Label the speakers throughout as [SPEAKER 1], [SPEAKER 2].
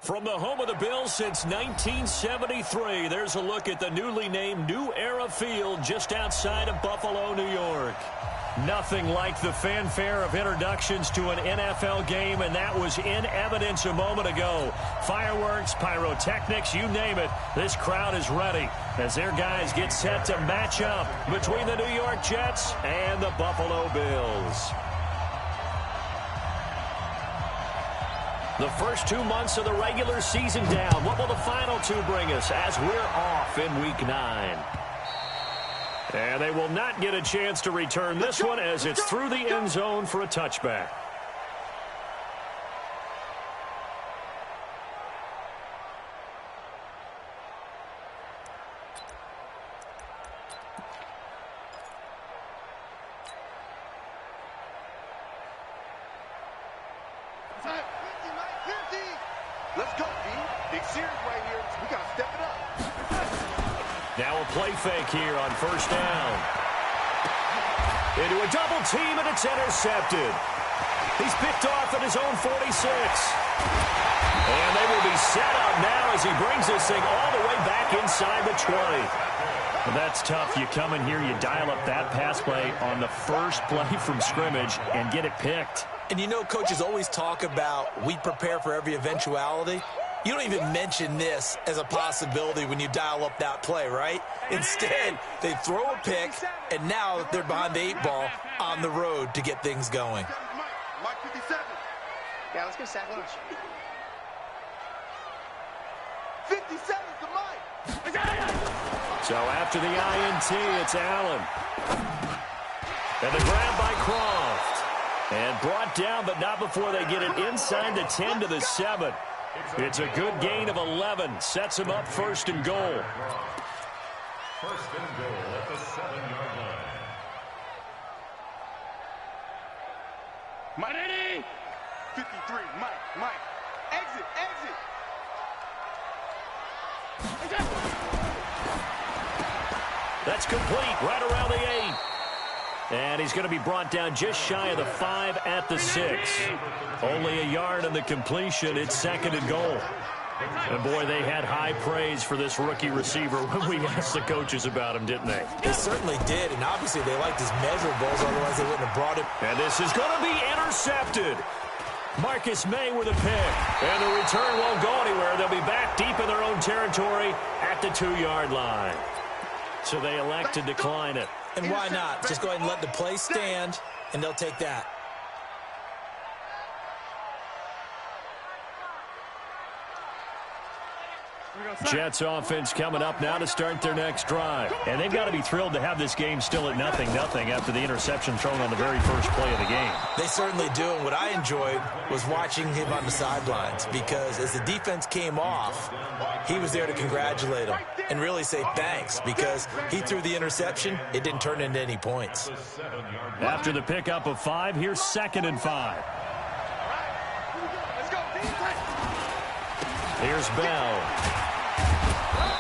[SPEAKER 1] From the home of the Bills since 1973, there's a look at the newly named New Era Field just outside of Buffalo, New York. Nothing like the fanfare of introductions to an NFL game, and that was in evidence a moment ago. Fireworks, pyrotechnics, you name it. This crowd is ready as their guys get set to match up between the New York Jets and the Buffalo Bills. The first 2 months of the regular season down. What will the final two bring us as we're off in Week 9? And they will not get a chance to return this one as it's through the end zone for a touchback.
[SPEAKER 2] Let's go, D. Big series right here. We got to step it up.
[SPEAKER 1] Now a play fake here on first down. Into a double team, and it's intercepted. He's picked off at his own 46. And they will be set up now as he brings this thing all the way back inside the 20. Well, that's tough. You come in here, you dial up that pass play on the first play from scrimmage and get it picked.
[SPEAKER 3] And you know, coaches always talk about we prepare for every eventuality. You don't even mention this as a possibility when you dial up that play, right? Instead, they throw a pick, and now they're behind the 8 ball on the road to get things going.
[SPEAKER 2] Mike 57.
[SPEAKER 4] Yeah, let's get sack lunch.
[SPEAKER 2] 57's the Mike.
[SPEAKER 1] So after the INT, it's Allen. And the grab by Croft. And brought down, but not before they get it inside the 10 to the 7. It's a good gain of 11. Sets him up first and goal.
[SPEAKER 5] First and goal at the 7-yard line.
[SPEAKER 2] Mike. 53, Mike. Exit.
[SPEAKER 1] That's complete right around the 8. And he's going to be brought down just shy of the 5 at the 6. Only a yard on the completion. It's second and goal. And, boy, they had high praise for this rookie receiver when we asked the coaches about him, didn't they?
[SPEAKER 3] They certainly did, and obviously they liked his measurables, otherwise they wouldn't have brought him.
[SPEAKER 1] And this is going to be intercepted. Marcus May with a pick. And the return won't go anywhere. They'll be back deep in their own territory at the 2-yard line. So they elect to decline it.
[SPEAKER 3] And why not? Just go ahead and let the play stand, and they'll take that.
[SPEAKER 1] Jets offense coming up now to start their next drive. And they've got to be thrilled to have this game still at 0-0 after the interception thrown on the very first play of the game.
[SPEAKER 3] They certainly do, and what I enjoyed was watching him on the sidelines, because as the defense came off, he was there to congratulate them and really say thanks, because he threw the interception. It didn't turn into any points.
[SPEAKER 1] After the pickup of 5, here's 2nd and 5. Here's Bell.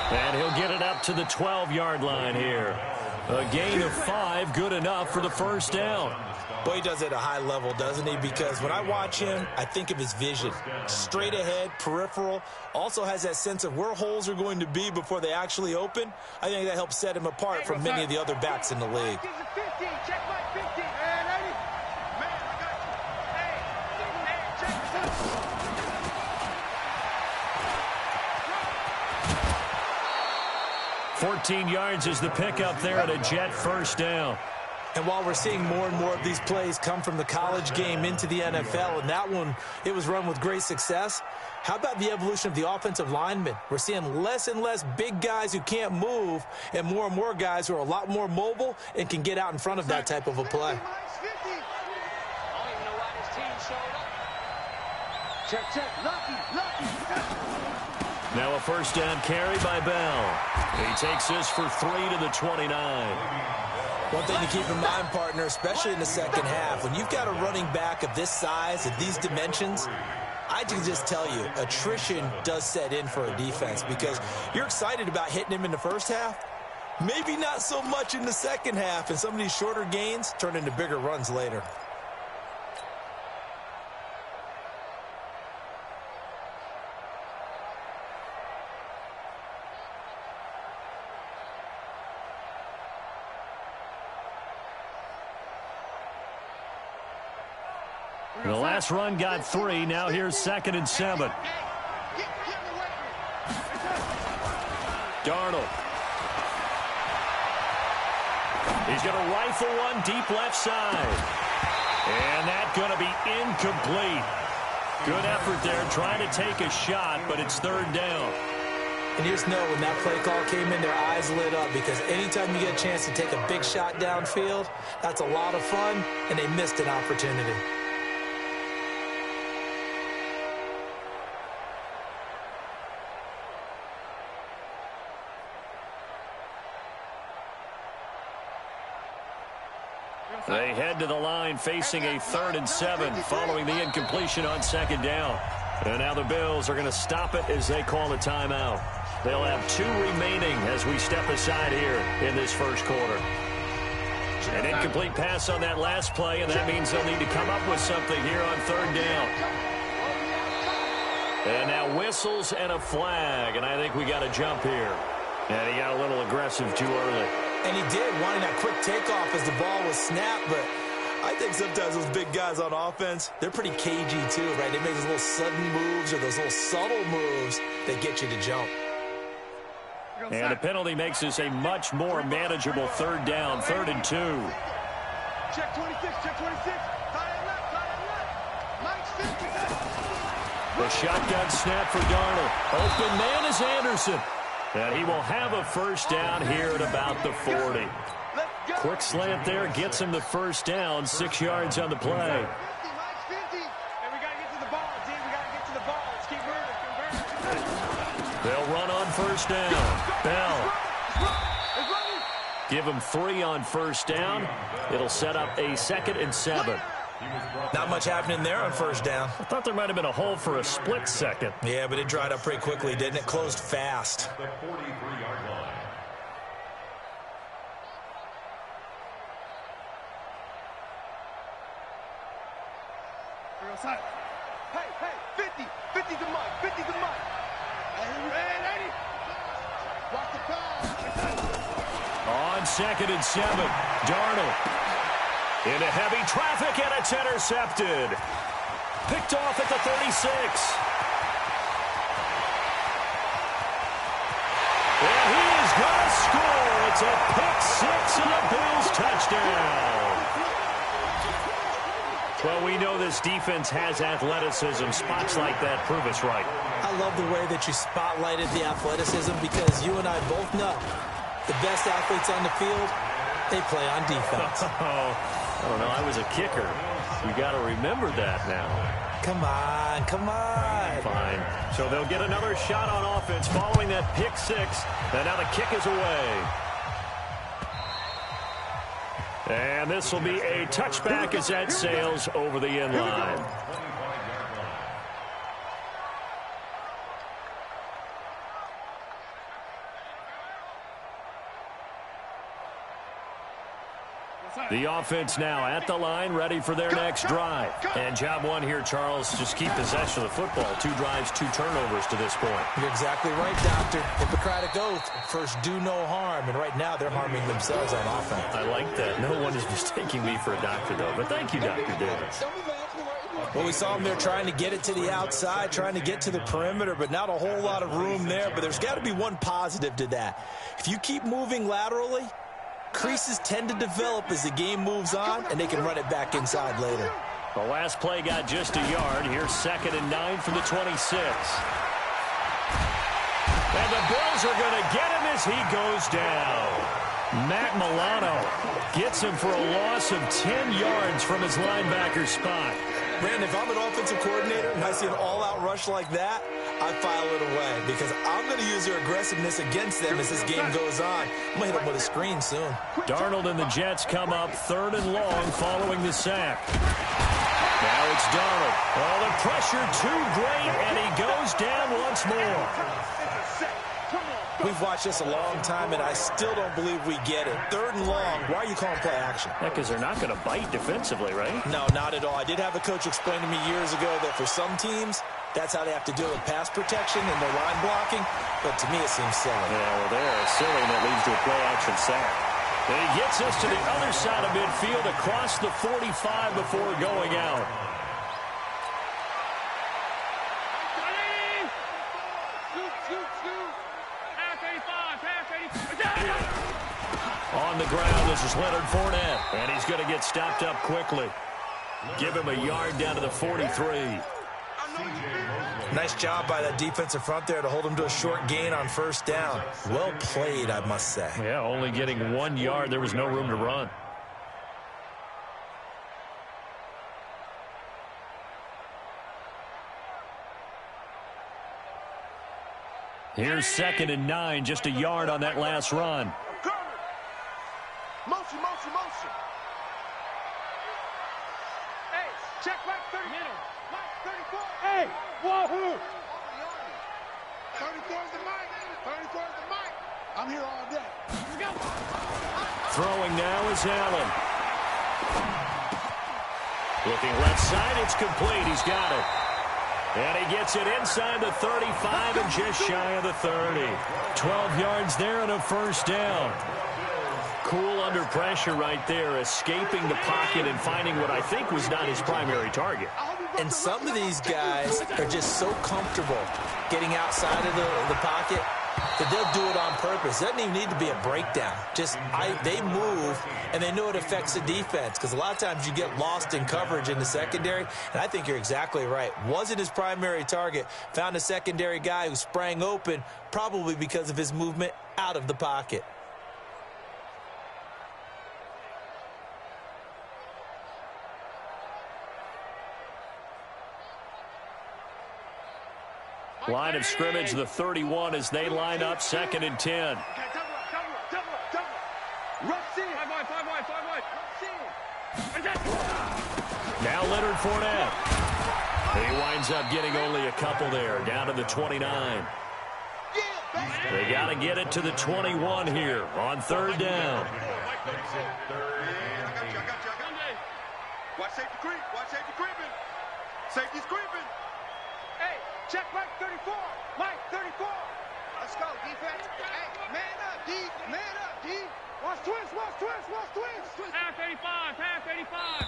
[SPEAKER 1] And he'll get it up to the 12-yard line here. A gain of 5, good enough for the first down.
[SPEAKER 3] Boy, he does it at a high level, doesn't he? Because when I watch him, I think of his vision. Straight ahead, peripheral. Also has that sense of where holes are going to be before they actually open. I think that helps set him apart from many of the other backs in the league.
[SPEAKER 2] Check my 50. Man, I got you. Hey, check this out.
[SPEAKER 1] 14 yards is the pickup there at a Jet first down.
[SPEAKER 3] And while we're seeing more and more of these plays come from the college game into the NFL, and that one, it was run with great success, how about the evolution of the offensive linemen? We're seeing less and less big guys who can't move and more guys who are a lot more mobile and can get out in front of that type of a play.
[SPEAKER 2] Check. Lucky.
[SPEAKER 1] Now a first down carry by Bell. He takes this for 3 to the 29.
[SPEAKER 3] One thing to keep in mind, partner, especially in the second half, when you've got a running back of this size, of these dimensions, I can just tell you, attrition does set in for a defense, because you're excited about hitting him in the first half, maybe not so much in the second half, and some of these shorter gains turn into bigger runs later.
[SPEAKER 1] The last run got 3. Now here's 2nd and 7. Darnold. He's going to rifle one deep left side. And that's going to be incomplete. Good effort there trying to take a shot, but it's 3rd down.
[SPEAKER 3] And you just know when that play call came in, their eyes lit up, because anytime you get a chance to take a big shot downfield, that's a lot of fun, and they missed an opportunity.
[SPEAKER 1] They head to the line facing a 3rd and 7 following the incompletion on 2nd down. And now the Bills are going to stop it as they call a timeout. They'll have 2 remaining as we step aside here in this first quarter. An incomplete pass on that last play, and that means they'll need to come up with something here on 3rd down. And now whistles and a flag, and I think we got a jump here. And he got a little aggressive too early.
[SPEAKER 3] And he did, wanting that quick takeoff as the ball was snapped, but I think sometimes those big guys on offense, they're pretty cagey too, right? They make those little sudden moves or those little subtle moves that get you to jump.
[SPEAKER 1] And the penalty makes this a much more manageable 3rd down, 3rd and 2.
[SPEAKER 2] Check 26, check 26. Tie left, Mike's 50.
[SPEAKER 1] The shotgun snap for Darnold. Open man is Anderson. And he will have a 1st down here at about the 40. Quick slant there gets him the 1st down, 6 yards on the play.
[SPEAKER 2] 50, Mike's 50. And we got to get to the ball, D. We got to get to the ball. Let's keep moving.
[SPEAKER 1] They'll run on 1st down. Bell. Give him 3 on 1st down. It'll set up a 2nd and 7.
[SPEAKER 3] Not much happening there on 1st down.
[SPEAKER 1] I thought there might have been a hole for a split second.
[SPEAKER 3] Yeah, but it dried up pretty quickly, didn't it? Closed fast.
[SPEAKER 5] The 43-yard line.
[SPEAKER 2] Hey, 50. 50 to Mike. 50 to Mike. And 80. Watch the pass.
[SPEAKER 1] On 2nd and 7, Darnold. Into heavy traffic, and it's intercepted. Picked off at the 36. And he is going to score. It's a pick 6 and a Bills touchdown. Well, we know this defense has athleticism. Spots like that prove us right.
[SPEAKER 3] I love the way that you spotlighted the athleticism, because you and I both know the best athletes on the field, they play on defense.
[SPEAKER 1] I don't know. I was a kicker. You got to remember that now.
[SPEAKER 3] Come on, come on.
[SPEAKER 1] Fine. So they'll get another shot on offense following that pick 6. And now the kick is away. And this will be a touchback as that sails over the end line. The offense now at the line, ready for their next drive. And job one here, Charles, just keep possession of the football. 2 drives, 2 turnovers to this point.
[SPEAKER 3] You're exactly right, Doctor. Hippocratic oath, first do no harm. And right now they're harming themselves on offense.
[SPEAKER 1] I like that. No one is mistaking me for a doctor, though. But thank you, Dr. Davis.
[SPEAKER 3] Well, we saw them there trying to get it to the outside, trying to get to the perimeter, but not a whole lot of room there. But there's got to be one positive to that. If you keep moving laterally, creases tend to develop as the game moves on, and they can run it back inside later.
[SPEAKER 1] The last play got just a yard. Here's 2nd and 9 from the 26. And the Bills are going to get him as he goes down. Matt Milano gets him for a loss of 10 yards from his linebacker spot.
[SPEAKER 3] Brandon, if I'm an offensive coordinator and I see an all-out rush like that, I file it away, because I'm going to use their aggressiveness against them as this game goes on. I'm going to hit them with a screen soon.
[SPEAKER 1] Darnold and the Jets come up 3rd and long following the sack. Now it's Darnold. Oh, the pressure too great, and he goes down once more.
[SPEAKER 3] We've watched this a long time, and I still don't believe we get it. 3rd and long. Why are you calling play action?
[SPEAKER 1] Yeah, because they're not going to bite defensively, right?
[SPEAKER 3] No, not at all. I did have a coach explain to me years ago that for some teams, that's how they have to deal with pass protection and their line blocking. But to me, it seems silly.
[SPEAKER 1] Yeah, well, they're silly, and it leads to a play-action sack. And he gets us to the other side of midfield across the 45 before going out. the ground. This is Leonard Fournette. And he's going to get stopped up quickly. Give him a yard down to the 43.
[SPEAKER 3] Nice job by that defensive front there to hold him to a short gain on first down. Well played, I must say.
[SPEAKER 1] Yeah, only getting 1 yard. There was no room to run. Here's 2nd and 9, just a yard on that last run.
[SPEAKER 2] Motion, motion, motion. Hey, check right 30. Middle. Mike, 34. Hey, wahoo. 34 is the mic. 34 is the mic. I'm here all day. Let's go.
[SPEAKER 1] Throwing now is Allen. Looking left side, it's complete. He's got it. And he gets it inside the 35 and just shy of the 30. 12 yards there and a first down. Cool under pressure right there, escaping the pocket and finding what I think was not his primary target.
[SPEAKER 3] And some of these guys are just so comfortable getting outside of the pocket that they'll do it on purpose. It doesn't even need to be a breakdown. They move, and they know it affects the defense, because a lot of times you get lost in coverage in the secondary, and I think you're exactly right. Wasn't his primary target. Found a secondary guy who sprang open, probably because of his movement out of the pocket.
[SPEAKER 1] Line of scrimmage, the 31, as they line up, 2nd and 10. Now Leonard Fournette. He winds up getting only a couple there, down to the 29. They got to get it to the 21 here on 3rd down.
[SPEAKER 2] Watch safety creep. Watch safety creeping. Safety's creeping. Hey, check Mike 34. Mike 34. Let's go, defense. Hey, man up, D. Man up, D. Watch twins, watch twins, watch twins. Pass 85, pass 85.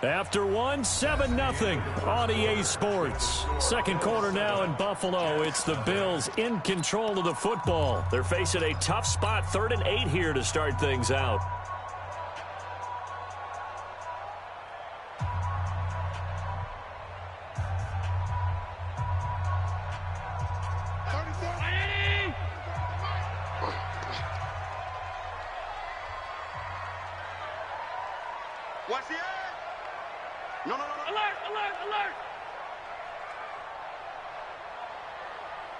[SPEAKER 1] After 1, 7-0 on EA Sports. Second quarter now in Buffalo. It's the Bills in control of the football. They're facing a tough spot, 3rd and 8 here to start things out.
[SPEAKER 2] Watch the edge. No. Alert, alert, alert.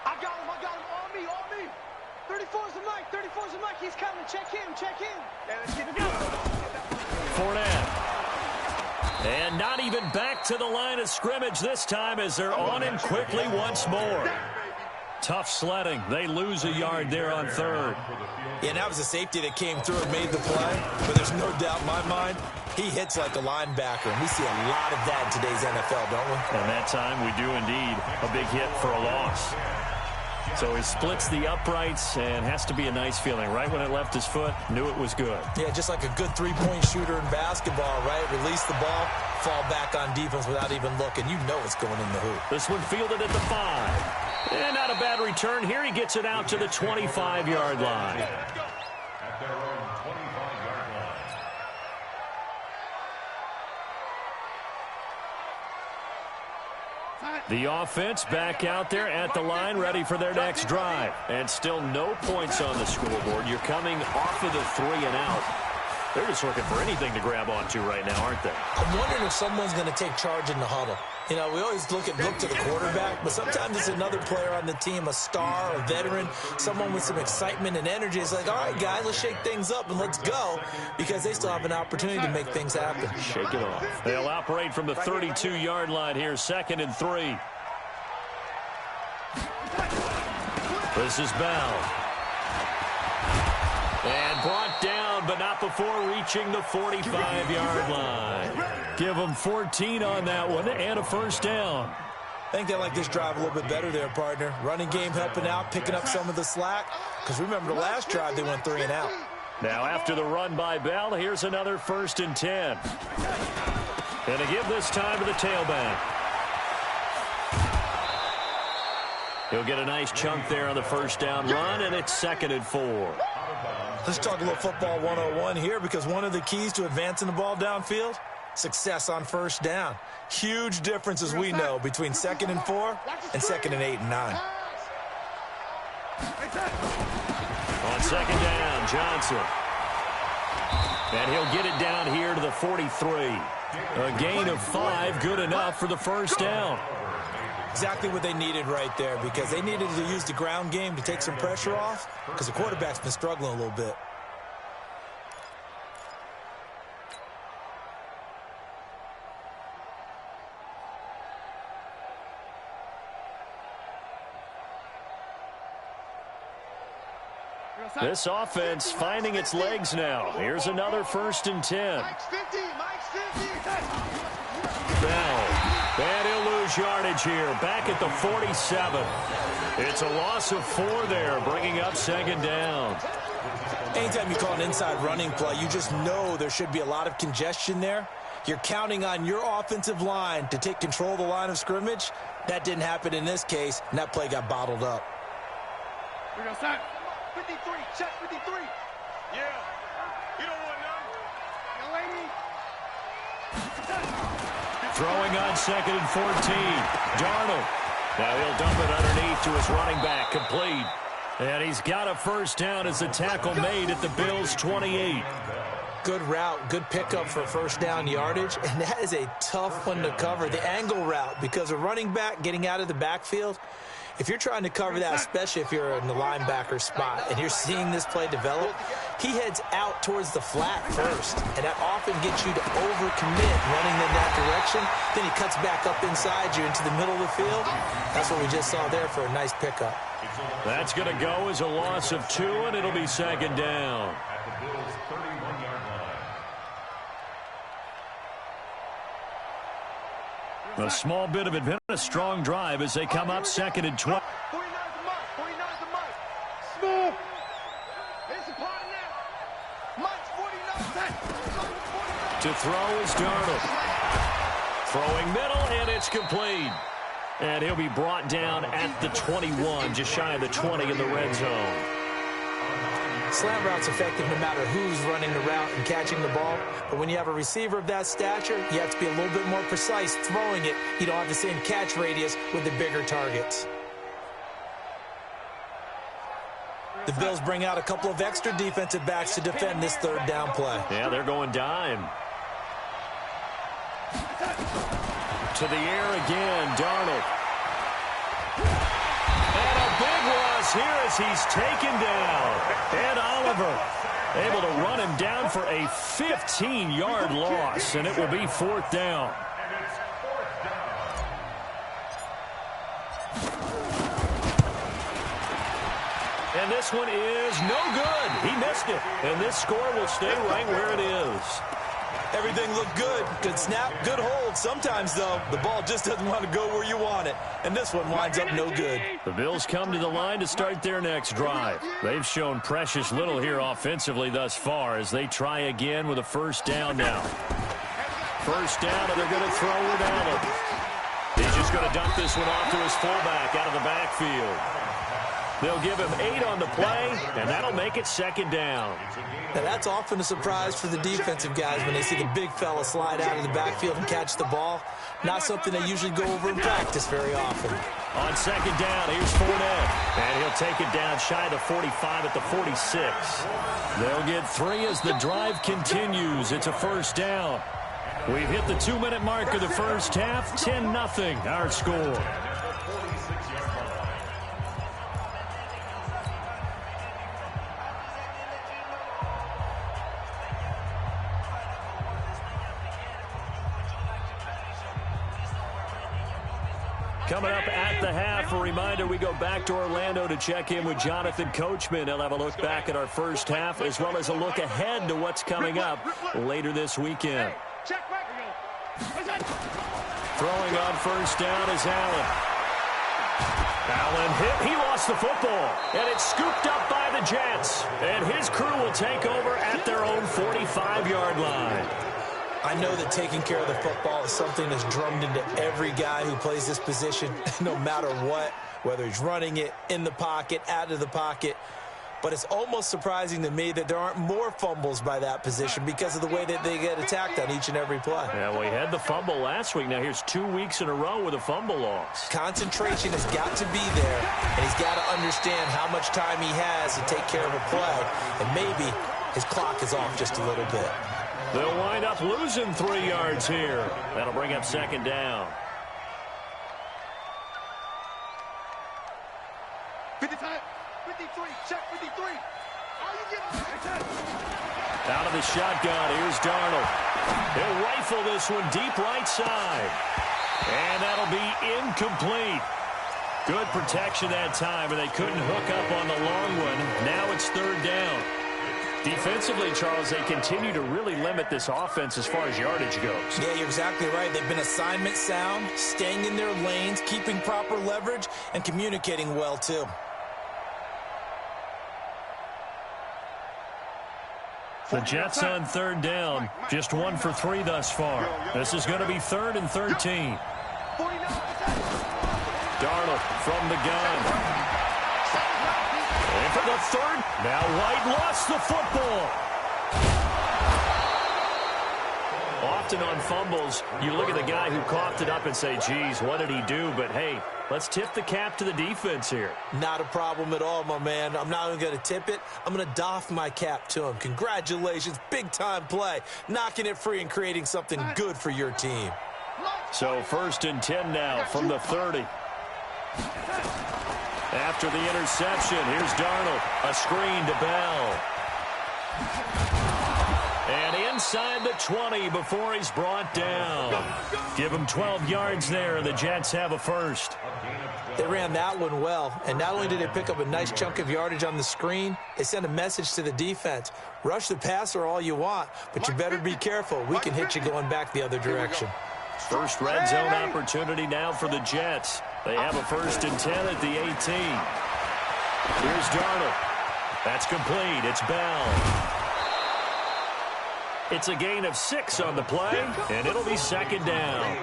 [SPEAKER 2] I got him. On me. 34's the mic. 34's the mic. He's coming. Check him. Yeah, let's get it going.
[SPEAKER 1] Fournette. And not even back to the line of scrimmage this time as they're on him quickly once more. Tough sledding. They lose a yard there on 3rd.
[SPEAKER 3] Yeah, and that was a safety that came through and made the play. But there's no doubt in my mind, he hits like a linebacker. And we see a lot of that in today's NFL, don't we?
[SPEAKER 1] And that time we do indeed. A big hit for a loss. So he splits the uprights and has to be a nice feeling. Right when it left his foot, knew it was good.
[SPEAKER 3] Yeah, just like a good three-point shooter in basketball, right? Release the ball, fall back on defense without even looking. You know it's going in the hoop.
[SPEAKER 1] This one fielded at the 5. And not a bad return here. He gets it out to the 25-yard line.
[SPEAKER 5] At their own 25-yard line.
[SPEAKER 1] The offense back out there at the line, ready for their next drive. And still no points on the scoreboard. You're coming off of the 3 and out. They're just looking for anything to grab onto right now, aren't they?
[SPEAKER 3] I'm wondering if someone's going to take charge in the huddle. You know, we always look to the quarterback, but sometimes it's another player on the team, a star, a veteran, someone with some excitement and energy. It's like, all right, guys, let's shake things up and let's go, because they still have an opportunity to make things happen.
[SPEAKER 1] Shake it off. They'll operate from the 32-yard line here, 2nd and 3. This is Bell. And brought down, but not before reaching the 45-yard line. Give them 14 on that one and a first down.
[SPEAKER 3] I think they like this drive a little bit better there, partner. Running game helping out, picking up some of the slack. Because remember, the last drive they went 3 and out.
[SPEAKER 1] Now after the run by Bell, here's another 1st and 10. And to give this time to the tailback. He'll get a nice chunk there on the first down run, and it's 2nd and 4.
[SPEAKER 3] Let's talk a little football 101 here, because one of the keys to advancing the ball downfield, success on first down. Huge difference, as we know, between 2nd and 4 and 2nd and 8 and 9.
[SPEAKER 1] On 2nd down, Johnson. And he'll get it down here to the 43. A gain of 5, good enough for the first down.
[SPEAKER 3] Exactly what they needed right there, because they needed to use the ground game to take some pressure off, because the quarterback's been struggling a little bit.
[SPEAKER 1] This offense finding its legs now. Here's another 1st and 10. And he'll lose yardage here. Back at the 47. It's a loss of 4 there, bringing up 2nd down.
[SPEAKER 3] Anytime you call an inside running play, you just know there should be a lot of congestion there. You're counting on your offensive line to take control of the line of scrimmage. That didn't happen in this case, and that play got bottled up.
[SPEAKER 2] We go, set. 53, check 53. Yeah, you don't want none. Young lady.
[SPEAKER 1] Throwing on 2nd and 14. Darnold. Now he'll dump it underneath to his running back. Complete. And he's got a first down as the tackle made at the Bills' 28.
[SPEAKER 3] Good route, good pickup for first down yardage, and that is a tough one to cover, the angle route, because a running back getting out of the backfield, if you're trying to cover that, especially if you're in the linebacker spot and you're seeing this play develop, he heads out towards the flat first, and that often gets you to overcommit running in that direction. Then he cuts back up inside you into the middle of the field. That's what we just saw there for a nice pickup.
[SPEAKER 1] That's going to go as a loss of 2, and it'll be 2nd down.
[SPEAKER 5] At the Bills' 31-yard line.
[SPEAKER 1] A small bit of advantage, a strong drive as they come up 2nd and 12.
[SPEAKER 2] 49's a mark. Smooth. It's a part now. Mike's 49.
[SPEAKER 1] To throw is Darnold. Throwing middle, and it's complete. And he'll be brought down at the 21, just shy of the 20 in the red zone.
[SPEAKER 3] Slant route's effective no matter who's running the route and catching the ball. But when you have a receiver of that stature, you have to be a little bit more precise throwing it. You don't have the same catch radius with the bigger targets. The Bills bring out a couple of extra defensive backs to defend this 3rd down play.
[SPEAKER 1] Yeah, they're going dime. To the air again, Darnold. And a big loss here as he's taken down. And Oliver able to run him down for a 15-yard loss, and it will be 4th down. And this one is no good. He missed it. And this score will stay right where it is.
[SPEAKER 3] Everything looked good. Good snap, good hold. Sometimes, though, the ball just doesn't want to go where you want it. And this one winds up no good.
[SPEAKER 1] The Bills come to the line to start their next drive. They've shown precious little here offensively thus far as they try again with a first down now. First down, and they're going to throw it at him. He's just going to dump this one off to his fullback out of the backfield. They'll give him 8 on the play, and that'll make it 2nd down.
[SPEAKER 3] Now, that's often a surprise for the defensive guys when they see the big fella slide out of the backfield and catch the ball. Not something they usually go over in practice very often.
[SPEAKER 1] On 2nd down, here's Fournette. And he'll take it down shy of the 45 at the 46. They'll get 3 as the drive continues. It's a first down. We've hit the 2-minute mark of the first half. 10-0 our score. Coming up at the half, a reminder, we go back to Orlando to check in with Jonathan Coachman. He'll have a look back at our first half as well as a look ahead to what's coming up later this weekend. Throwing on first down is Allen. Allen hit. He lost the football, and it's scooped up by the Jets. And his crew will take over at their own 45-yard line.
[SPEAKER 3] I know that taking care of the football is something that's drummed into every guy who plays this position, no matter what, whether he's running it, in the pocket, out of the pocket. but it's almost surprising to me that there aren't more fumbles by that position because of the way that they get attacked on each and every play.
[SPEAKER 1] Yeah, well, he had the fumble last week. Now here's 2 weeks in a row with a fumble loss.
[SPEAKER 3] Concentration has got to be there, and he's got to understand how much time he has to take care of a play, and maybe his clock is off just a little bit.
[SPEAKER 1] They'll wind up losing 3 yards here. That'll bring up second down.
[SPEAKER 2] 55, 53, check 53.
[SPEAKER 1] Out of the shotgun, here's Darnold. He'll rifle this one deep right side. And that'll be incomplete. Good protection that time, and they couldn't hook up on the long one. Now it's third down. Defensively, Charles, they continue to really limit this offense as far as yardage goes.
[SPEAKER 3] Yeah, you're exactly right. They've been assignment sound, staying in their lanes, keeping proper leverage, and communicating well, too.
[SPEAKER 1] The Jets on third down, just 1 for 3 thus far. This is going to be 3rd and 13. Darnold from the gun. And for the third, now White lost the football. Often on fumbles, you look at the guy who coughed it up and say, geez, what did he do? But, hey, let's tip the cap to the defense here.
[SPEAKER 3] Not a problem at all, my man. I'm not even going to tip it. I'm going to doff my cap to him. Congratulations. Big-time play. Knocking it free and creating something good for your team.
[SPEAKER 1] So 1st and 10 now from the 30. After the interception, here's Darnold. A screen to Bell. And inside the 20 before he's brought down. Give him 12 yards there, and the Jets have a first.
[SPEAKER 3] They ran that one well, and not only did they pick up a nice chunk of yardage on the screen, they sent a message to the defense. Rush the passer all you want, but you better be careful. We can hit you going back the other direction.
[SPEAKER 1] First red zone opportunity now for the Jets. They have a 1st and 10 at the 18. Here's Darnold. That's complete. It's Bell. It's a gain of 6 on the play, and it'll be second down.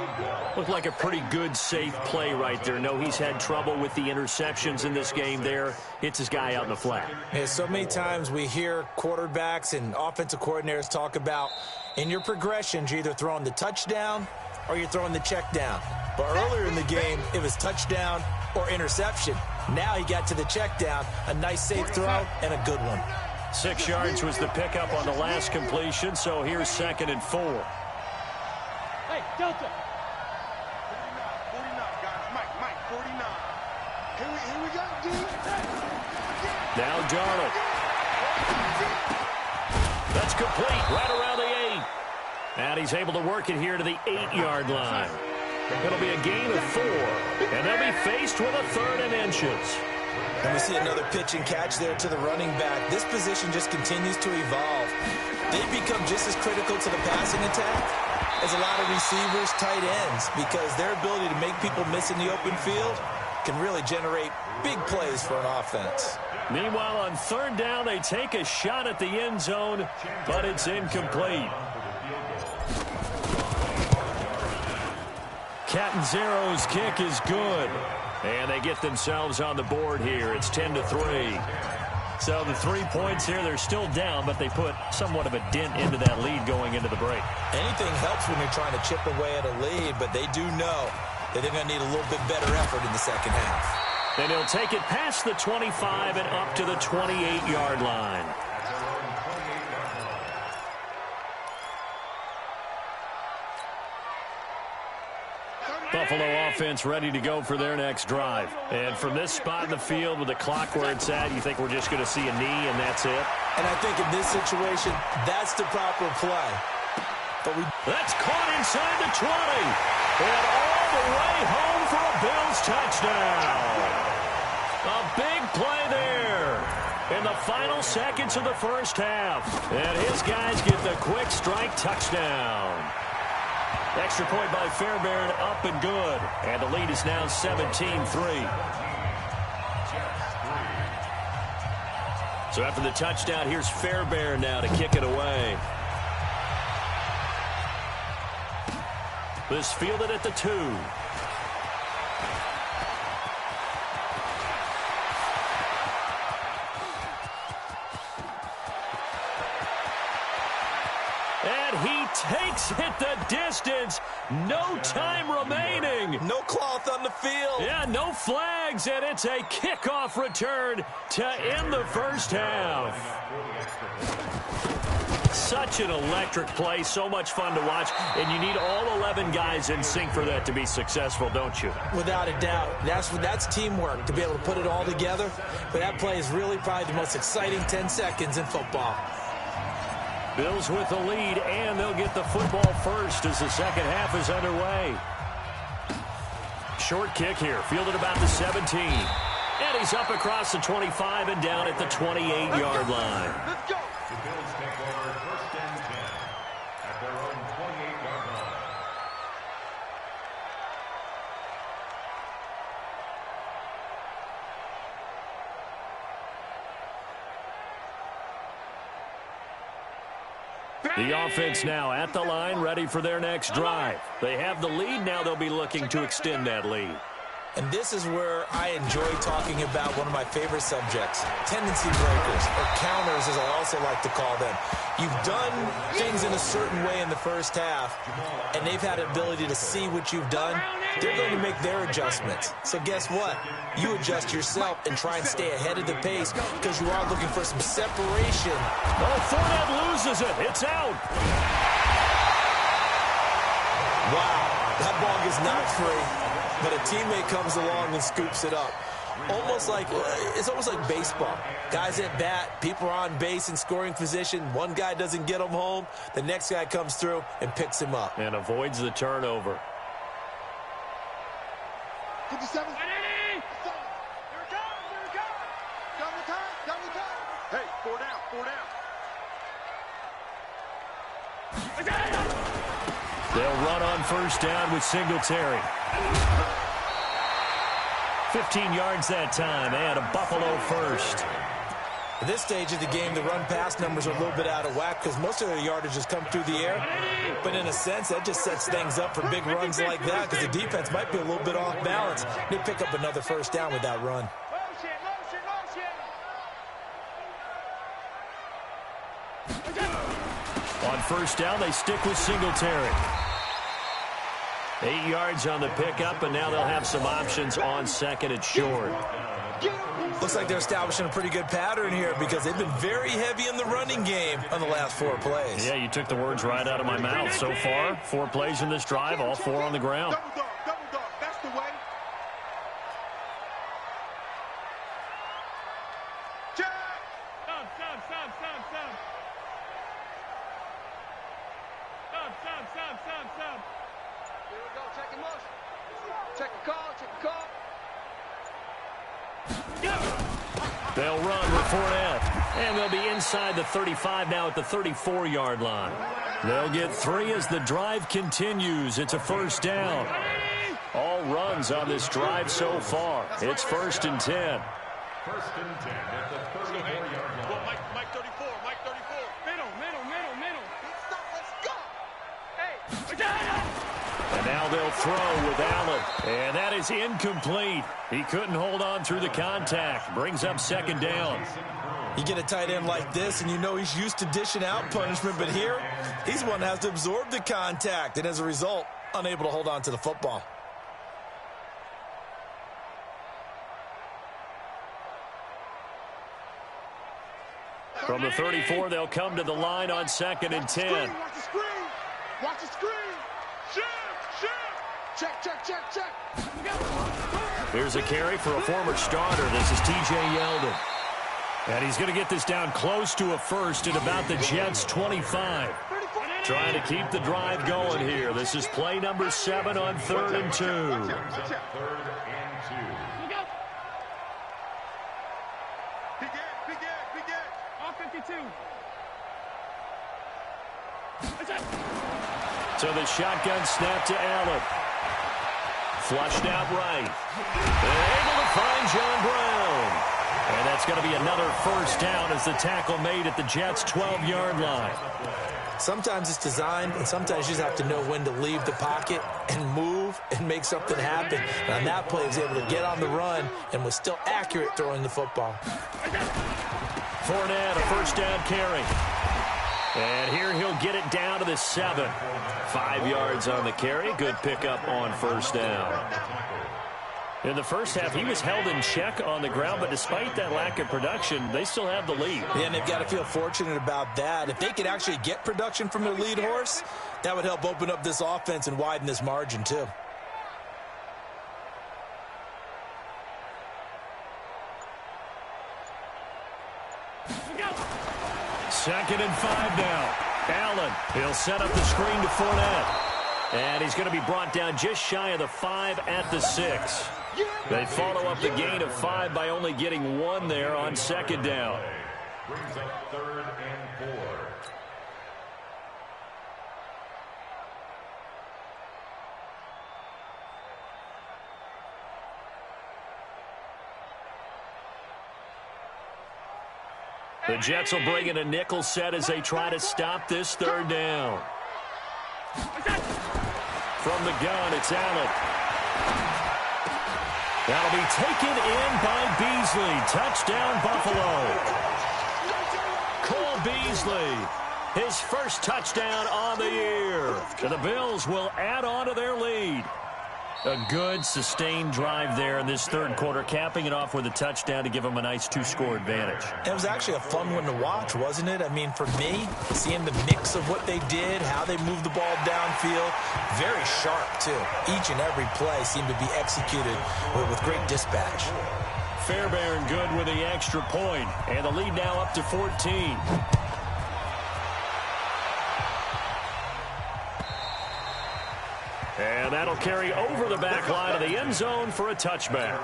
[SPEAKER 1] Looked like a pretty good, safe play right there. No, he's had trouble with the interceptions in this game there. Hits his guy out in the flat.
[SPEAKER 3] Yeah, so many times we hear quarterbacks and offensive coordinators talk about in your progressions, you're either throwing the touchdown or you're throwing the check down. But earlier in the game, it was touchdown or interception. Now he got to the check down, a nice safe throw, and a good one.
[SPEAKER 1] 6 yards was the pickup on the last completion, so here's 2nd and 4.
[SPEAKER 2] Hey, Delta. 49, guys. Mike, 49. Here we go, D.
[SPEAKER 1] Now Darnold. That's complete, right around the 8. And he's able to work it here to the 8-yard line. It'll be a gain of 4, and they'll be faced with a 3rd and inches.
[SPEAKER 3] And we see another pitch and catch there to the running back. This position just continues to evolve. They become just as critical to the passing attack as a lot of receivers, tight ends, because their ability to make people miss in the open field can really generate big plays for an offense.
[SPEAKER 1] Meanwhile, on 3rd down, they take a shot at the end zone, but it's incomplete. Catanzaro's kick is good. And they get themselves on the board here. It's 10-3. So the 3 points here, they're still down, but they put somewhat of a dent into that lead going into the break.
[SPEAKER 3] Anything helps when you're trying to chip away at a lead, but they do know that they're going to need a little bit better effort in the second half.
[SPEAKER 1] And he'll take it past the 25 and up to the 28-yard line. Buffalo offense ready to go for their next drive. And from this spot in the field with the clock where it's at, you think we're just going to see a knee and that's it?
[SPEAKER 3] And I think in this situation, that's the proper play. But
[SPEAKER 1] that's caught inside the 20. And all the way home for a Bills touchdown. A big play there in the final seconds of the first half. And his guys get the quick strike touchdown. Extra point by Fairbairn, up and good. And the lead is now 17-3. So after the touchdown, here's Fairbairn now to kick it away. This fielded at the 2. Takes it the distance. No time remaining.
[SPEAKER 3] No cloth on the field.
[SPEAKER 1] Yeah, no flags, and it's a kickoff return to end the first half. Such an electric play, so much fun to watch, and you need all 11 guys in sync for that to be successful, don't you?
[SPEAKER 3] Without a doubt. That's teamwork, to be able to put it all together. But that play is really probably the most exciting 10 seconds in football.
[SPEAKER 1] Bills with the lead, and they'll get the football first as the second half is underway. Short kick here, fielded about the 17. And he's up across the 25 and down at the 28-yard line.
[SPEAKER 2] Let's go.
[SPEAKER 5] The Bills take over first and 10 at their own 28-yard line.
[SPEAKER 1] The offense now at the line, ready for their next drive. They have the lead. Now they'll be looking to extend that lead.
[SPEAKER 3] And this is where I enjoy talking about one of my favorite subjects, tendency breakers, or counters as I also like to call them. You've done things in a certain way in the first half, and they've had the ability to see what you've done. They're going to make their adjustments. So guess what? You adjust yourself and try and stay ahead of the pace because you are looking for some separation.
[SPEAKER 1] Oh, Fournette loses it. It's out.
[SPEAKER 3] Wow, that ball gets knocked free. But a teammate comes along and scoops it up. It's almost like baseball. Guys at bat, people are on base in scoring position. One guy doesn't get him home. The next guy comes through and picks him up.
[SPEAKER 1] And avoids the turnover.
[SPEAKER 2] 57. Here it comes. Double time. Hey, 4 down.
[SPEAKER 1] They'll run on first down with Singletary. 15 yards that time, and a Buffalo first.
[SPEAKER 3] At this stage of the game, the run-pass numbers are a little bit out of whack because most of their yardage has come through the air. But in a sense, that just sets things up for big runs like that because the defense might be a little bit off balance. They pick up another first down with that run.
[SPEAKER 1] On first down, they stick with Singletary. 8 yards on the pickup, and now they'll have some options on second and short.
[SPEAKER 3] Looks like they're establishing a pretty good pattern here because they've been very heavy in the running game on the last 4 plays.
[SPEAKER 1] Yeah, you took the words right out of my mouth. So far, 4 plays in this drive, all 4 on the ground.
[SPEAKER 2] Double dog. That's the way. Check. Stop. Here we go. Check in motion. Check the call.
[SPEAKER 1] They'll run with Fournette, and they'll be inside the 35 now at the 34-yard line. They'll get 3 as the drive continues. It's a first down. All runs on this drive so far. It's first and 10.
[SPEAKER 5] First and 10 at the 34-yard line.
[SPEAKER 2] Mike 34. Middle. Let's go. Hey.
[SPEAKER 1] And now they'll throw with Allen. And that is incomplete. He couldn't hold on through the contact. Brings up second down.
[SPEAKER 3] You get a tight end like this, and you know he's used to dishing out punishment, but here, he's the one that has to absorb the contact, and as a result, unable to hold on to the football.
[SPEAKER 1] From the 34, they'll come to the line on second and 10.
[SPEAKER 2] Watch the screen. Check.
[SPEAKER 1] Here's a carry for a former starter. This is T.J. Yeldon. And he's going to get this down close to a first at about the Jets' 25. Trying to keep the drive going here. This is play number 7 on 3rd and 2.
[SPEAKER 5] 3rd and 2.
[SPEAKER 2] Big Ed. All 52.
[SPEAKER 1] So the shotgun snap to Allen. Flushed out right. They're able to find John Brown. And that's going to be another first down as the tackle made at the Jets' 12-yard line.
[SPEAKER 3] Sometimes it's designed, and sometimes you just have to know when to leave the pocket and move and make something happen. And on that play, he was able to get on the run and was still accurate throwing the football.
[SPEAKER 1] Fournette, a first down carry. And here he'll get it down to the 7. 5 yards on the carry. Good pickup on first down. In the first half, he was held in check on the ground, but despite that lack of production, they still have the lead.
[SPEAKER 3] Yeah, and they've got to feel fortunate about that. If they could actually get production from their lead horse, that would help open up this offense and widen this margin, too.
[SPEAKER 1] Second and 5 now. Allen, he'll set up the screen to Fournette. And he's going to be brought down just shy of the 5 at the 6. They follow up the gain of 5 by only getting 1 there on second down.
[SPEAKER 5] Brings up 3rd and 4.
[SPEAKER 1] The Jets will bring in a nickel set as they try to stop this 3rd down. From the gun, it's Allen. That'll be taken in by Beasley. Touchdown, Buffalo. Cole Beasley, his first touchdown on the year. And the Bills will add on to their lead. A good, sustained drive there in this 3rd quarter, capping it off with a touchdown to give them a nice 2-score advantage.
[SPEAKER 3] It was actually a fun one to watch, wasn't it? I mean, for me, seeing the mix of what they did, how they moved the ball downfield, very sharp, too. Each and every play seemed to be executed with great dispatch.
[SPEAKER 1] Fairbairn good with the extra point, and the lead now up to 14. And that'll carry over the back line of the end zone for a touchback.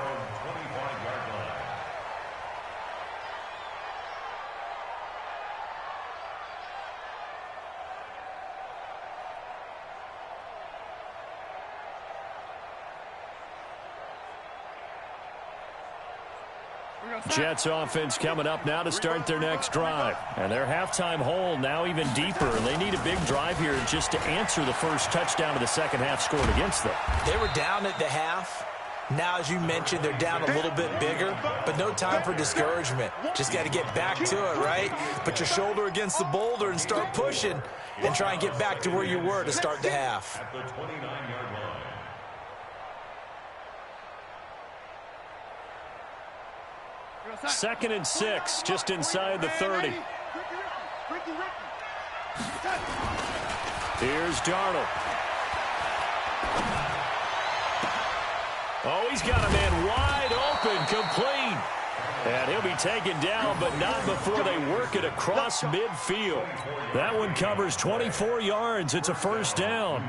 [SPEAKER 1] Jets offense coming up now to start their next drive. And their halftime hole now even deeper. And they need a big drive here just to answer the first touchdown of the second half scored against them.
[SPEAKER 3] They were down at the half. Now, as you mentioned, they're down a little bit bigger, but no time for discouragement. Just got to get back to it, right? Put your shoulder against the boulder and start pushing and try and get back to where you were to start the half.
[SPEAKER 5] At the 29-yard line.
[SPEAKER 1] Second and 6, just inside the 30. Here's Darnold. Oh, he's got a man wide open, complete. And he'll be taken down, but not before they work it across midfield. That one covers 24 yards. It's a first down.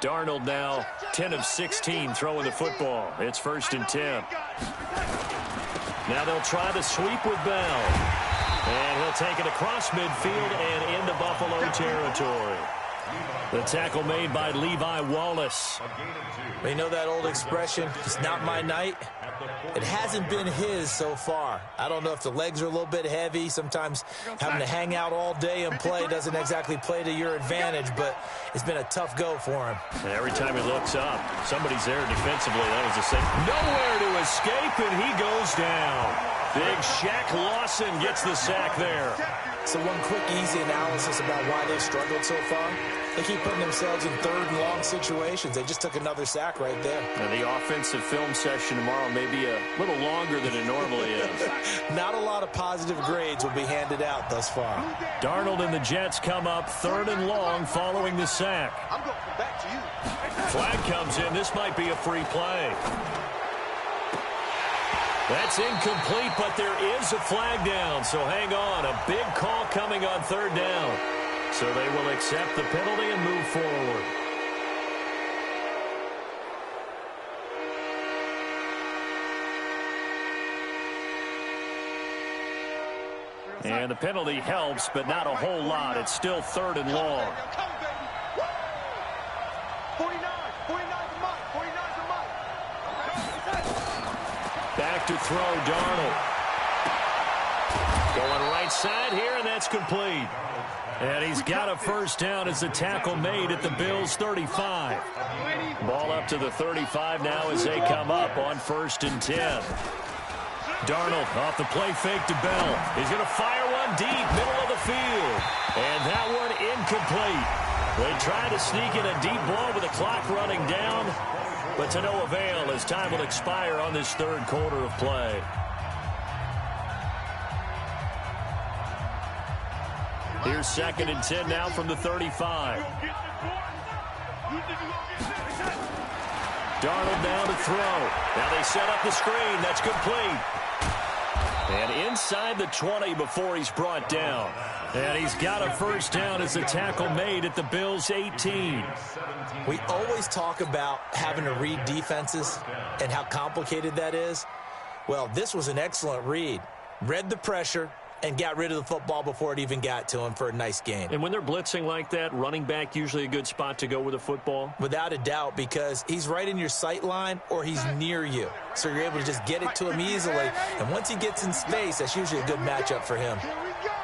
[SPEAKER 1] Darnold now 10 of 16 throwing the football. It's 1st and 10. Now they'll try the sweep with Bell. And he'll take it across midfield and into Buffalo territory. The tackle made by Levi Wallace.
[SPEAKER 3] You know that old expression, it's not my night? It hasn't been his so far. I don't know if the legs are a little bit heavy. Sometimes having to hang out all day and play doesn't exactly play to your advantage, but it's been a tough go for him.
[SPEAKER 1] And every time he looks up, somebody's there defensively. That was a safe. Nowhere to escape, and he goes down. Big Shaq Lawson gets the sack there.
[SPEAKER 3] So one quick, easy analysis about why they've struggled so far. They keep putting themselves in 3rd and long situations. They just took another sack right there.
[SPEAKER 1] And the offensive film session tomorrow may be a little longer than it normally is.
[SPEAKER 3] Not a lot of positive grades will be handed out thus far.
[SPEAKER 1] Darnold and the Jets come up 3rd and long following the sack.
[SPEAKER 2] I'm going to come back to you.
[SPEAKER 1] Flag comes in. This might be a free play. That's incomplete, but there is a flag down, so hang on. A big call coming on 3rd down. So they will accept the penalty and move forward. And the penalty helps, but not a whole lot. It's still 3rd and long.
[SPEAKER 2] 49's a mine. 49's a mine.
[SPEAKER 1] Back to throw, Darnold. Going right side here, and that's complete. And he's got a first down as the tackle made at the Bills' 35. Ball up to the 35 now as they come up on 1st and 10. Darnold off the play fake to Bell. He's going to fire one deep, middle of the field. And that one incomplete. They try to sneak in a deep ball with the clock running down, but to no avail as time will expire on this third quarter of play. Here's 2nd and 10 now from the 35. Darnold down to throw. Now they set up the screen. That's complete. And inside the 20 before he's brought down. And he's got a first down as the tackle made at the Bills' 18.
[SPEAKER 3] We always talk about having to read defenses and how complicated that is. Well, this was an excellent read. Read the pressure and got rid of the football before it even got to him for a nice gain.
[SPEAKER 1] And when they're blitzing like that, running back usually a good spot to go with a football?
[SPEAKER 3] Without a doubt, because he's right in your sight line or he's near you. So you're able to just get it to him easily. And once he gets in space, that's usually a good matchup for him.
[SPEAKER 2] Here we go.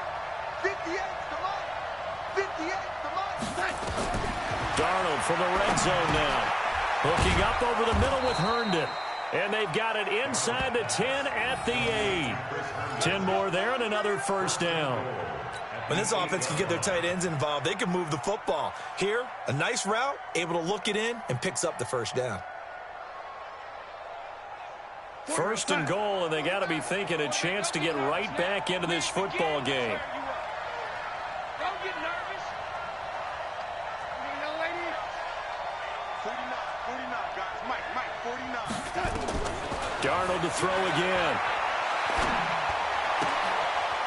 [SPEAKER 2] 58, come on. 58, come on.
[SPEAKER 1] Darnold from the red zone now. Hooking up over the middle with Herndon. And they've got it inside the 10 at the 8. 10 more there and another first down.
[SPEAKER 3] When this offense can get their tight ends involved, they can move the football. Here, a nice route, able to look it in, and picks up the first down.
[SPEAKER 1] 1st and goal, and they got to be thinking a chance to get right back into this football game.
[SPEAKER 2] Don't get nervous. Young lady. 49, guys. Mike, 49.
[SPEAKER 1] Darnold to throw again.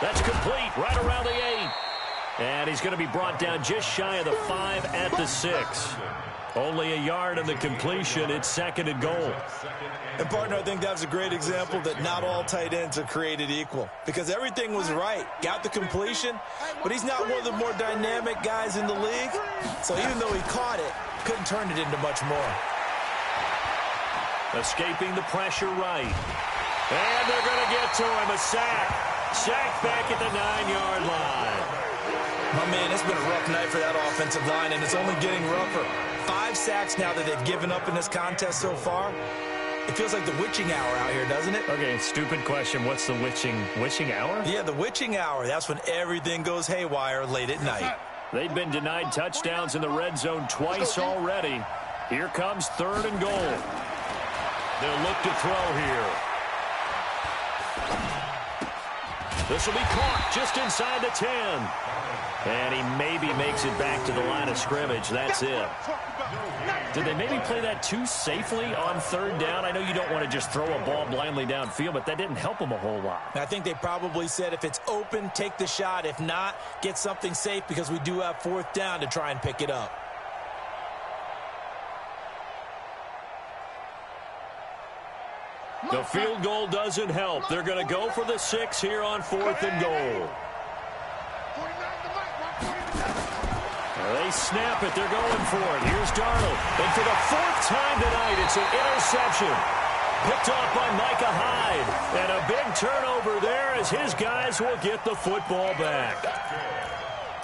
[SPEAKER 1] That's complete right around the 8. And he's going to be brought down just shy of the 5 at the 6. Only a yard on the completion. It's 2nd and goal.
[SPEAKER 3] And, partner, I think that was a great example that not all tight ends are created equal. Because everything was right. Got the completion, but he's not one of the more dynamic guys in the league. So even though he caught it, couldn't turn it into much more.
[SPEAKER 1] Escaping the pressure right. And they're going to get to him. A sack. Sack back at the 9-yard line.
[SPEAKER 3] My man, it's been a rough night for that offensive line, and it's only getting rougher. 5 sacks now that they've given up in this contest so far. It feels like the witching hour out here, doesn't it?
[SPEAKER 1] Okay, stupid question. What's the witching hour?
[SPEAKER 3] Yeah, the witching hour. That's when everything goes haywire late at night.
[SPEAKER 1] They've been denied touchdowns in the red zone twice already. Here comes 3rd and goal. They'll look to throw here. This will be caught just inside the 10. And he maybe makes it back to the line of scrimmage. That's it. Did they maybe play that too safely on 3rd down? I know you don't want to just throw a ball blindly downfield, but that didn't help them a whole lot.
[SPEAKER 3] I think they probably said if it's open, take the shot. If not, get something safe because we do have 4th down to try and pick it up.
[SPEAKER 1] The field goal doesn't help. They're going to go for the 6 here on 4th and goal. They snap it. They're going for it. Here's Darnold. And for the 4th time tonight, it's an interception. Picked off by Micah Hyde. And a big turnover there as his guys will get the football back.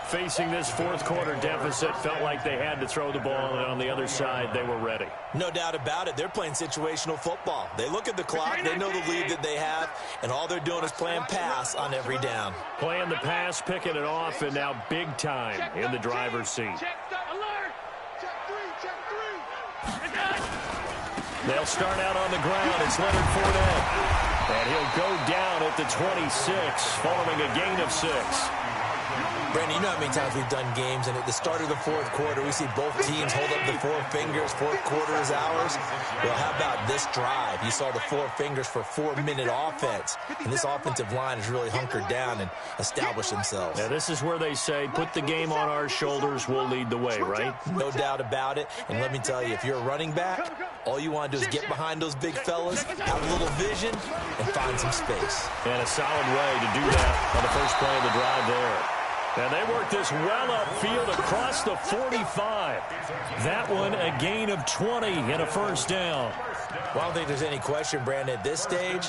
[SPEAKER 1] Facing this 4th quarter deficit, felt like they had to throw the ball, and on the other side, they were ready.
[SPEAKER 3] No doubt about it. They're playing situational football. They look at the clock, they know the lead that they have, and all they're doing is playing pass on every down.
[SPEAKER 1] Playing the pass, picking it off, and now big time in the driver's seat. They'll start out on the ground. It's Leonard Fournette. And he'll go down at the 26 following a gain of 6.
[SPEAKER 3] Brandon, you know how many times we've done games, and at the start of the 4th quarter, we see both teams hold up the 4 fingers. 4th quarter is ours. Well, how about this drive? You saw the 4 fingers for 4-minute offense, and this offensive line has really hunkered down and established themselves.
[SPEAKER 1] Now, this is where they say, put the game on our shoulders, we'll lead the way, right?
[SPEAKER 3] No doubt about it, and let me tell you, if you're a running back, all you want to do is get behind those big fellas, have a little vision, and find some space.
[SPEAKER 1] And a solid way to do that on the first play of the drive there. And they work this well upfield across the 45. That one a gain of 20 and a first down.
[SPEAKER 3] Well, I don't think there's any question, Brandon, at this stage,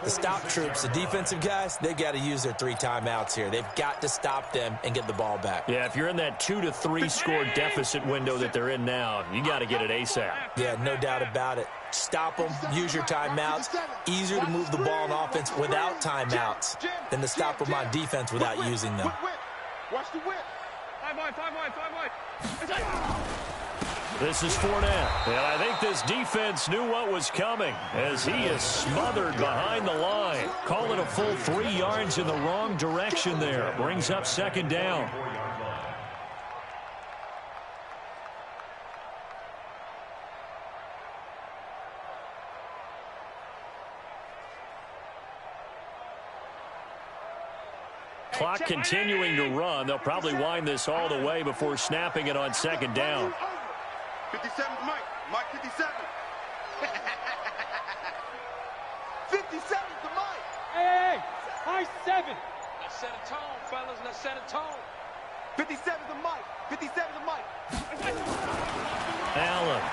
[SPEAKER 3] The stop troops, the defensive guys, they've got to use their 3 timeouts here. They've got to stop them and get the ball back.
[SPEAKER 1] Yeah, if you're in that 2 to 3 score deficit window that they're in now, you got to get it ASAP.
[SPEAKER 3] Yeah, no doubt about it. Stop them, use your timeouts. Easier to move the ball on offense without timeouts than to stop them on defense without using them.
[SPEAKER 2] Watch the whip. 5 wide.
[SPEAKER 1] This is Fournette, and I think this defense knew what was coming as he is smothered behind the line. Call it a full 3 yards in the wrong direction there. Brings up 2nd down. Clock continuing to run. They'll probably wind this all the way before snapping it on 2nd down.
[SPEAKER 2] 57's Mike. Mike 57. 57's the Mike.
[SPEAKER 6] Hey, high 7.
[SPEAKER 2] Let's set a tone, fellas. Let's set a tone. 57's the Mike. 57's the Mike.
[SPEAKER 1] Allen.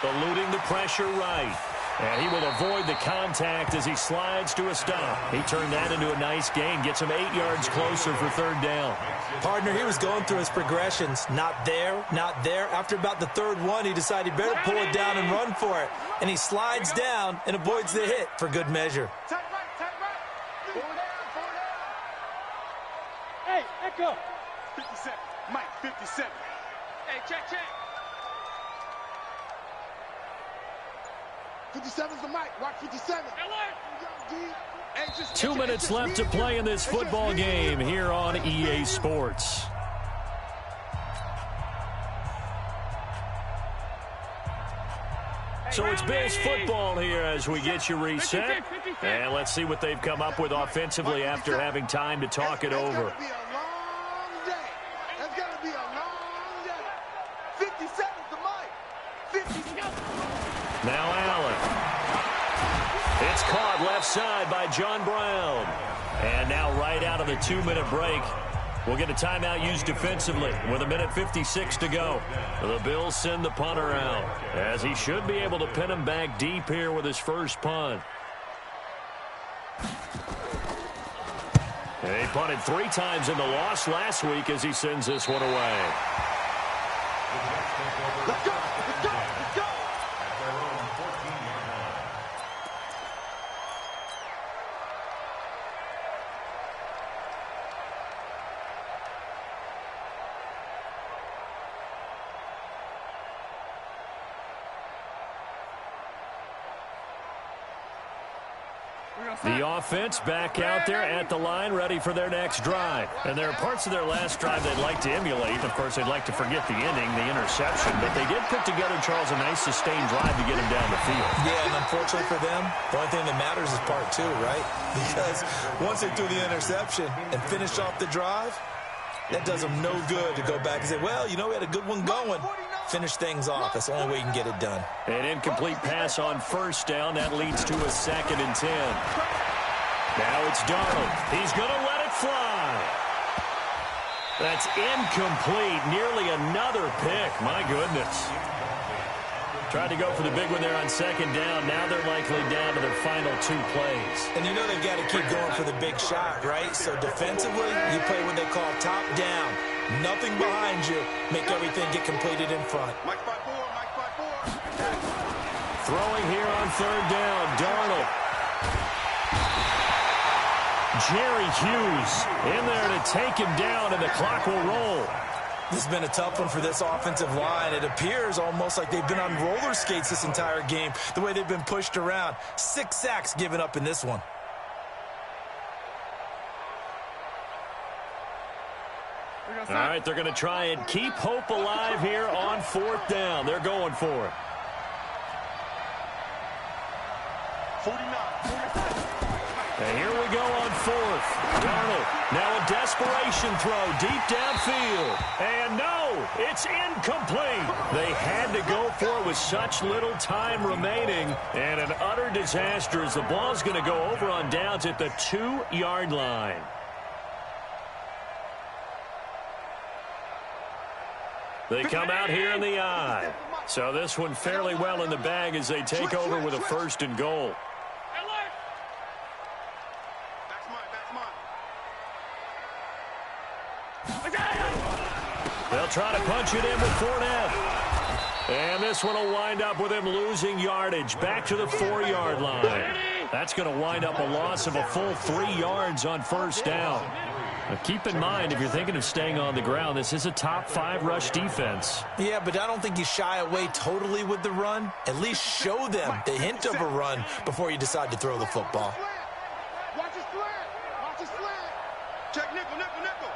[SPEAKER 1] Eluding the pressure right. And he will avoid the contact as he slides to a stop. He turned that into a nice gain. Gets him 8 yards closer for 3rd down.
[SPEAKER 3] Partner, he was going through his progressions. Not there, not there. After about the 3rd one, he decided he better pull it down and run for it. And he slides down and avoids the hit for good measure.
[SPEAKER 2] Tight right. 4 down.
[SPEAKER 6] Hey, Echo.
[SPEAKER 2] 57. Mike 57. Hey, check. 57's the Mike. Watch 57.
[SPEAKER 1] 2 minutes left to play in this football game here on EA Sports. So it's Bills football here as we get you reset. And let's see what they've come up with offensively after having time to talk it over.
[SPEAKER 2] That's going to be a long day. 57's the Mike. 57.
[SPEAKER 1] Now Allen. It's caught left side by John Brown. And now right out of the 2-minute break, we'll get a timeout used defensively with 1:56 to go. The Bills send the punter out as he should be able to pin him back deep here with his first punt. And he punted 3 times in the loss last week as he sends this one away.
[SPEAKER 2] Let's go.
[SPEAKER 1] The offense back out there at the line, ready for their next drive. And there are parts of their last drive they'd like to emulate. Of course, they'd like to forget the inning, the interception. But they did put together, Charles, a nice sustained drive to get him down the field.
[SPEAKER 3] Yeah, and unfortunately for them, the only thing that matters is part 2, right? Because once they threw the interception and finished off the drive, that does them no good to go back and say, well, you know, we had a good one going. Finish things off. That's the only way you can get it done.
[SPEAKER 1] An incomplete pass on 1st down. That leads to a 2nd and 10. Now it's Darnold. He's going to let it fly. That's incomplete. Nearly another pick. My goodness. Tried to go for the big one there on 2nd down. Now they're likely down to their final 2 plays.
[SPEAKER 3] And you know they've got to keep going for the big shot, right? So defensively, you play what they call top down. Nothing behind you. Make everything get completed in front.
[SPEAKER 2] Mike 5-4.
[SPEAKER 1] Throwing here on 3rd down. Darnold. Jerry Hughes in there to take him down, and the clock will roll.
[SPEAKER 3] This has been a tough one for this offensive line. It appears almost like they've been on roller skates this entire game, the way they've been pushed around. 6 sacks given up in this one.
[SPEAKER 1] All right, they're going to try and keep hope alive here on 4th down. They're going for it.
[SPEAKER 2] 49.
[SPEAKER 1] And here we go on 4th. Darnold, now a desperation throw deep downfield. And no, it's incomplete. They had to go for it with such little time remaining. And an utter disaster as the ball's going to go over on downs at the 2-yard line. They come out here in the I. So this one fairly well in the bag as they take over with a 1st and goal. They'll try to punch it in with Fournette. And this one will wind up with him losing yardage back to the 4-yard line. That's going to wind up a loss of a full 3 yards on 1st down. Now keep in mind, if you're thinking of staying on the ground, this is a top 5 rush defense.
[SPEAKER 3] Yeah, but I don't think you shy away totally with the run. At least show them the hint of a run before you decide to throw the football.
[SPEAKER 2] Watch his slant. Watch his slant. Check nickel, nickel, nickel.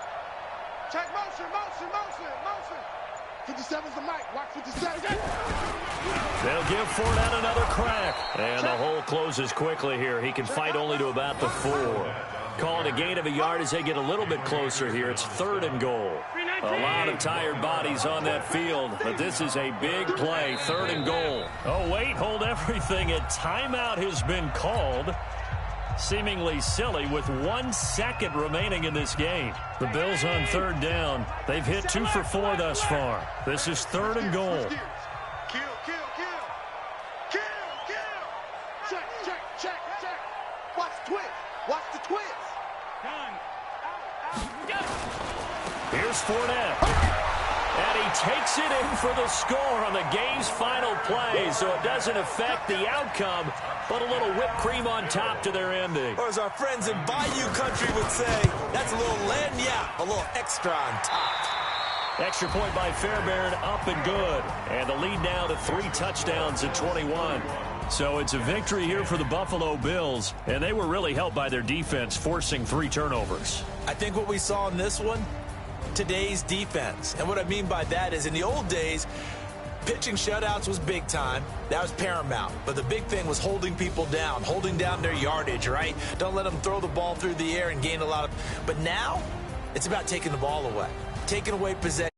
[SPEAKER 2] Check motion, motion, motion, motion. 57's the mic. Watch 57.
[SPEAKER 1] They'll give Fournette another crack. And the hole closes quickly here. He can fight only to about the 4. Calling a gain of a yard as they get a little bit closer here. It's 3rd and goal. A lot of tired bodies on that field, but this is a big play. 3rd and goal. Oh, wait, hold everything. A timeout has been called. Seemingly silly with 1 second remaining in this game. The Bills on 3rd down. They've hit 2 for 4 thus far. This is 3rd and goal.
[SPEAKER 2] Kill, kill, kill. Kill, kill. Check, check, check, check. Watch the twist. Watch the twist.
[SPEAKER 1] Here's Fournette. And he takes it in for the score on the game's final play, so it doesn't affect the outcome, but a little whipped cream on top to their ending.
[SPEAKER 3] Or as our friends in Bayou Country would say, that's a little lagniappe, a little extra on top.
[SPEAKER 1] Extra point by Fairbairn, up and good. And the lead now to 3 touchdowns at 21. So it's a victory here for the Buffalo Bills, and they were really helped by their defense, forcing 3 turnovers.
[SPEAKER 3] I think what we saw in this one, today's defense. And what I mean by that is in the old days, pitching shutouts was big time. That was paramount. But the big thing was holding people down, holding down their yardage, right? Don't let them throw the ball through the air and gain a lot of... But now, it's about taking the ball away, taking away possession.